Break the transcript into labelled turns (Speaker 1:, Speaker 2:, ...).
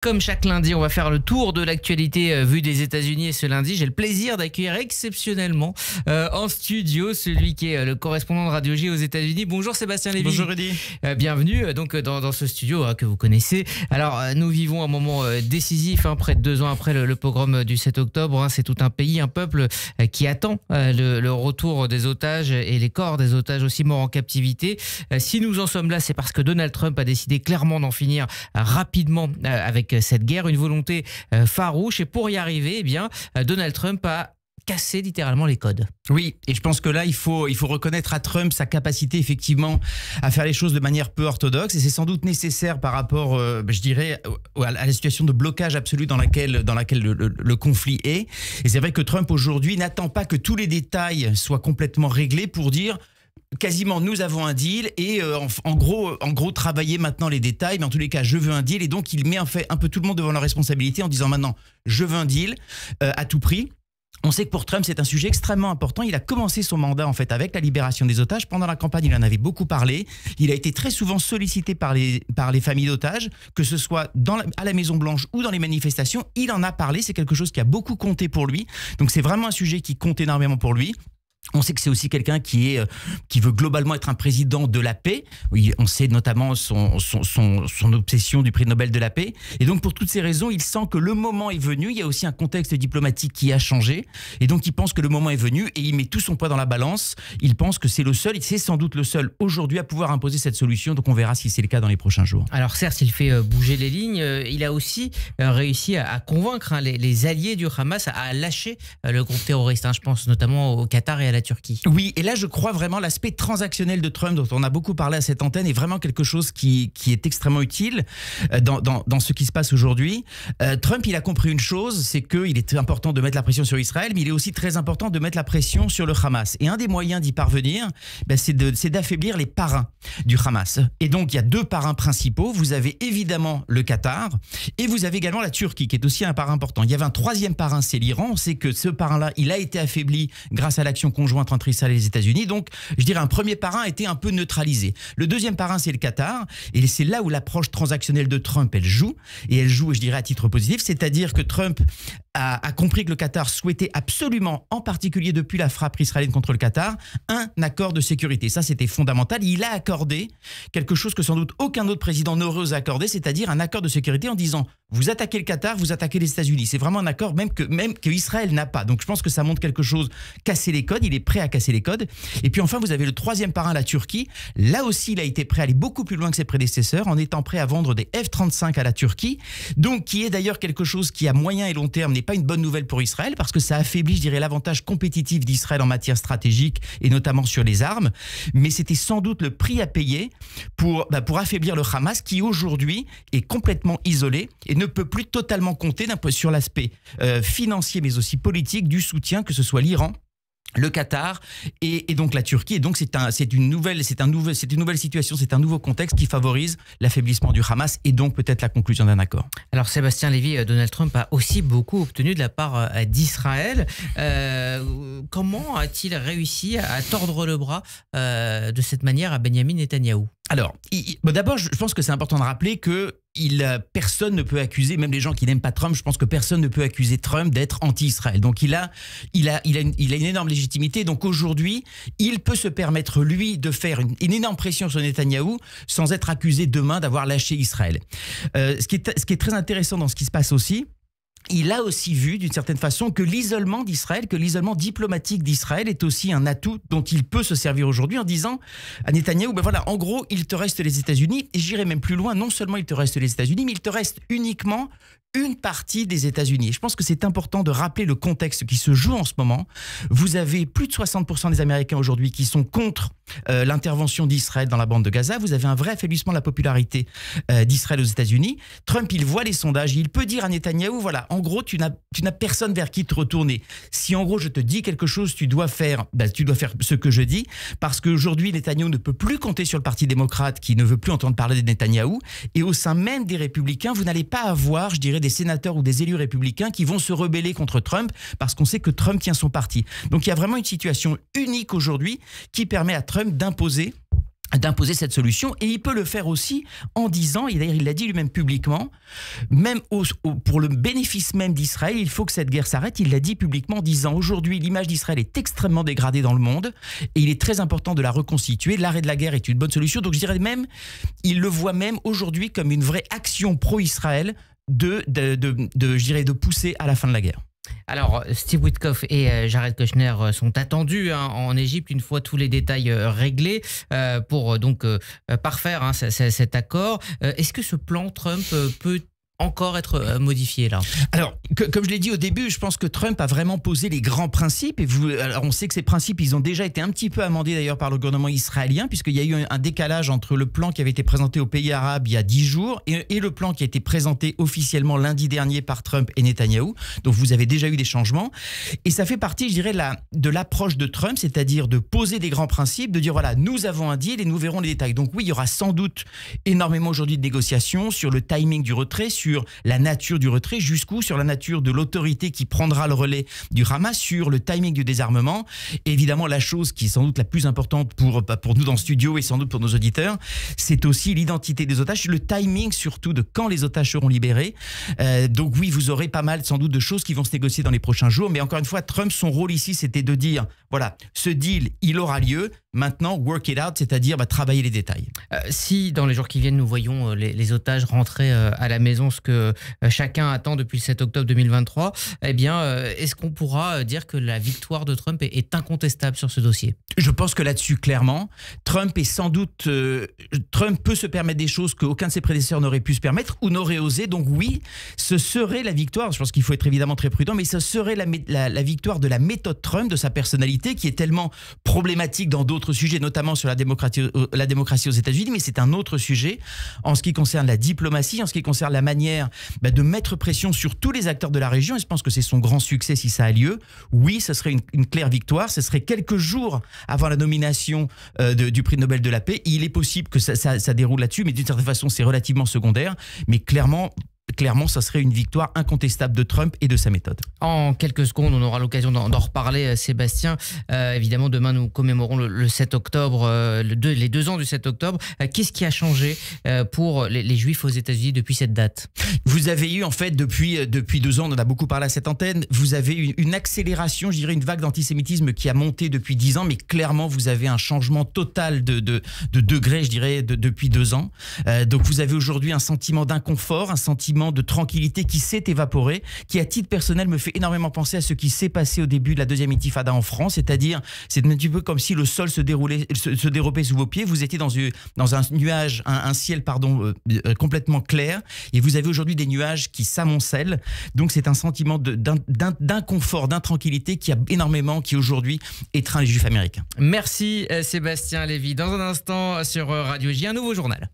Speaker 1: Comme chaque lundi, on va faire le tour de l'actualité vue des États-Unis. Et ce lundi, j'ai le plaisir d'accueillir exceptionnellement en studio celui qui est le correspondant de Radio J aux États-Unis. Bonjour Sébastien Lévy.
Speaker 2: Bonjour Rudy.
Speaker 1: Bienvenue donc dans ce studio que vous connaissez. Alors nous vivons un moment décisif, près de 2 ans après le pogrom du 7 octobre. C'est tout un pays, un peuple qui attend le retour des otages et les corps des otages aussi morts en captivité. Si nous en sommes là, c'est parce que Donald Trump a décidé clairement d'en finir rapidement avec cette guerre, une volonté farouche. Et pour y arriver, eh bien, Donald Trump a cassé littéralement les codes.
Speaker 2: Oui, et je pense que là, il faut reconnaître à Trump sa capacité effectivement à faire les choses de manière peu orthodoxe, et c'est sans doute nécessaire par rapport, je dirais, à la situation de blocage absolu dans laquelle le conflit est. Et c'est vrai que Trump aujourd'hui n'attend pas que tous les détails soient complètement réglés pour dire quasiment nous avons un deal et en gros travailler maintenant les détails, mais en tous les cas je veux un deal, et donc il met en fait un peu tout le monde devant leur responsabilité en disant maintenant je veux un deal à tout prix. On sait que pour Trump, c'est un sujet extrêmement important. Il a commencé son mandat en fait avec la libération des otages. Pendant la campagne, il en avait beaucoup parlé. Il a été très souvent sollicité par les familles d'otages, que ce soit à la Maison-Blanche ou dans les manifestations. Il en a parlé. C'est quelque chose qui a beaucoup compté pour lui. Donc c'est vraiment un sujet qui compte énormément pour lui. On sait que c'est aussi quelqu'un qui veut globalement être un président de la paix. Oui, on sait notamment son obsession du prix Nobel de la paix. Et donc, pour toutes ces raisons, il sent que le moment est venu. Il y a aussi un contexte diplomatique qui a changé. Et donc, il pense que le moment est venu et il met tout son poids dans la balance. Il pense que c'est sans doute le seul aujourd'hui à pouvoir imposer cette solution. Donc, on verra si c'est le cas dans les prochains jours.
Speaker 1: Alors, certes, il fait bouger les lignes. Il a aussi réussi à convaincre les alliés du Hamas à lâcher le groupe terroriste. Je pense notamment au Qatar et à la Turquie.
Speaker 2: Oui, et là je crois vraiment l'aspect transactionnel de Trump, dont on a beaucoup parlé à cette antenne, est vraiment quelque chose qui est extrêmement utile dans ce qui se passe aujourd'hui. Trump, il a compris une chose, c'est qu'il est important de mettre la pression sur Israël, mais il est aussi très important de mettre la pression sur le Hamas. Et un des moyens d'y parvenir, c'est d'affaiblir les parrains du Hamas. Et donc il y a 2 parrains principaux. Vous avez évidemment le Qatar et vous avez également la Turquie, qui est aussi un parrain important. Il y avait un 3e parrain, c'est l'Iran. On sait que ce parrain-là, il a été affaibli grâce à l'action conjointe entre Israël et les États-Unis. Donc, je dirais un premier parrain a été un peu neutralisé. Le 2e parrain, c'est le Qatar. Et c'est là où l'approche transactionnelle de Trump, elle joue. Et elle joue, je dirais, à titre positif. C'est-à-dire que Trump a compris que le Qatar souhaitait absolument, en particulier depuis la frappe israélienne contre le Qatar, un accord de sécurité. Ça, c'était fondamental. Il a accordé quelque chose que sans doute aucun autre président n'aurait osé accorder, c'est-à-dire un accord de sécurité en disant vous attaquez le Qatar, vous attaquez les États-Unis. C'est vraiment un accord même que Israël n'a pas. Donc je pense que ça montre quelque chose, casser les codes. Il est prêt à casser les codes. Et puis enfin, vous avez le 3e parrain, la Turquie. Là aussi, il a été prêt à aller beaucoup plus loin que ses prédécesseurs en étant prêt à vendre des F-35 à la Turquie. Donc qui est d'ailleurs quelque chose qui à moyen et long terme n'est pas une bonne nouvelle pour Israël, parce que ça affaiblit, je dirais, l'avantage compétitif d'Israël en matière stratégique et notamment sur les armes. Mais c'était sans doute le prix à payer pour affaiblir le Hamas, qui aujourd'hui est complètement isolé et ne peut plus totalement compter sur l'aspect financier mais aussi politique du soutien, que ce soit l'Iran, le Qatar et donc la Turquie. Et donc c'est une nouvelle situation, c'est un nouveau contexte qui favorise l'affaiblissement du Hamas et donc peut-être la conclusion d'un accord.
Speaker 1: Alors Sébastien Lévy, Donald Trump a aussi beaucoup obtenu de la part d'Israël. Comment a-t-il réussi à tordre le bras de cette manière à Benjamin Netanyahou ?
Speaker 2: Alors, d'abord, je pense que c'est important de rappeler que personne ne peut accuser, même les gens qui n'aiment pas Trump, je pense que personne ne peut accuser Trump d'être anti-Israël. Donc il a une énorme légitimité. Donc aujourd'hui, il peut se permettre, lui, de faire une énorme pression sur Netanyahou sans être accusé demain d'avoir lâché Israël. Ce qui est très intéressant dans ce qui se passe aussi, il a aussi vu d'une certaine façon que l'isolement d'Israël, que l'isolement diplomatique d'Israël est aussi un atout dont il peut se servir aujourd'hui en disant à Netanyahou, en gros, il te reste les États-Unis, et j'irai même plus loin, non seulement il te reste les États-Unis, mais il te reste uniquement une partie des États-Unis. Je pense que c'est important de rappeler le contexte qui se joue en ce moment. Vous avez plus de 60% des Américains aujourd'hui qui sont contre l'intervention d'Israël dans la bande de Gaza. Vous avez un vrai affaiblissement de la popularité d'Israël aux États-Unis. Trump, il voit les sondages, il peut dire à Netanyahou, en gros, tu n'as personne vers qui te retourner. Si en gros je te dis quelque chose, tu dois faire ce que je dis, parce qu'aujourd'hui Netanyahou ne peut plus compter sur le Parti démocrate qui ne veut plus entendre parler de Netanyahou, et au sein même des Républicains, vous n'allez pas avoir, je dirais, des sénateurs ou des élus républicains qui vont se rebeller contre Trump parce qu'on sait que Trump tient son parti. Donc il y a vraiment une situation unique aujourd'hui qui permet à Trump d'imposer d'imposer cette solution, et il peut le faire aussi en disant, et d'ailleurs il l'a dit lui-même publiquement, même pour le bénéfice même d'Israël, il faut que cette guerre s'arrête. Il l'a dit publiquement en disant, aujourd'hui l'image d'Israël est extrêmement dégradée dans le monde et il est très important de la reconstituer. L'arrêt de la guerre est une bonne solution. Donc je dirais même, il le voit même aujourd'hui comme une vraie action pro-Israël de pousser à la fin de la guerre.
Speaker 1: Alors, Steve Witkoff et Jared Kushner sont attendus en Égypte une fois tous les détails réglés pour donc parfaire cet accord. Est-ce que ce plan Trump peut encore être modifié là?
Speaker 2: Alors, comme je l'ai dit au début, je pense que Trump a vraiment posé les grands principes. Alors on sait que ces principes, ils ont déjà été un petit peu amendés d'ailleurs par le gouvernement israélien, puisqu'il y a eu un décalage entre le plan qui avait été présenté aux pays arabes il y a 10 jours et le plan qui a été présenté officiellement lundi dernier par Trump et Netanyahou. Donc vous avez déjà eu des changements. Et ça fait partie, je dirais, de l'approche de Trump, c'est-à-dire de poser des grands principes, de dire voilà, nous avons un deal et nous verrons les détails. Donc oui, il y aura sans doute énormément aujourd'hui de négociations sur le timing du retrait, sur la nature du retrait, jusqu'où sur la nature de l'autorité qui prendra le relais du Hamas, sur le timing du désarmement. Et évidemment, la chose qui est sans doute la plus importante pour nous dans le studio et sans doute pour nos auditeurs, c'est aussi l'identité des otages, le timing surtout de quand les otages seront libérés. Donc oui, vous aurez pas mal sans doute de choses qui vont se négocier dans les prochains jours. Mais encore une fois, Trump, son rôle ici, c'était de dire, voilà, ce deal, il aura lieu. Maintenant, work it out, c'est-à-dire travailler les détails.
Speaker 1: Si dans les jours qui viennent, nous voyons les otages rentrer à la maison, ce que chacun attend depuis le 7 octobre 2023, eh bien, est-ce qu'on pourra dire que la victoire de Trump est incontestable sur ce dossier?
Speaker 2: Je pense que là-dessus, clairement, Trump est sans doute... Trump peut se permettre des choses qu'aucun de ses prédécesseurs n'aurait pu se permettre ou n'aurait osé. Donc oui, ce serait la victoire. Je pense qu'il faut être évidemment très prudent, mais ce serait la victoire de la méthode Trump, de sa personnalité, qui est tellement problématique dans d'autres sujets, notamment sur la démocratie aux États-Unis, mais c'est un autre sujet en ce qui concerne la diplomatie, en ce qui concerne la manière de mettre pression sur tous les acteurs de la région, et je pense que c'est son grand succès si ça a lieu. Oui, ce serait une claire victoire, ce serait quelques jours avant la nomination du prix Nobel de la paix. Il est possible que ça déroule là-dessus, mais d'une certaine façon, c'est relativement secondaire, mais clairement, ça serait une victoire incontestable de Trump et de sa méthode.
Speaker 1: En quelques secondes, on aura l'occasion d'en reparler, Sébastien. Évidemment, demain, nous commémorons le 7 octobre, les 2 ans du 7 octobre. Qu'est-ce qui a changé pour les Juifs aux États-Unis depuis cette date?
Speaker 2: Vous avez eu, en fait, depuis 2 ans, on en a beaucoup parlé à cette antenne, vous avez eu une accélération, je dirais une vague d'antisémitisme qui a monté depuis 10 ans, mais clairement, vous avez un changement total de degré, je dirais, depuis 2 ans. Donc, vous avez aujourd'hui un sentiment d'inconfort, un sentiment de tranquillité qui s'est évaporé, qui à titre personnel me fait énormément penser à ce qui s'est passé au début de la deuxième intifada en France, c'est-à-dire c'est un petit peu comme si le sol se déropait sous vos pieds, vous étiez dans un nuage, un ciel complètement clair, et vous avez aujourd'hui des nuages qui s'amoncellent, donc c'est un sentiment d'inconfort, d'intranquillité qui aujourd'hui étreint les Juifs américains.
Speaker 1: Merci Sébastien Lévy. Dans un instant sur Radio J, un nouveau journal.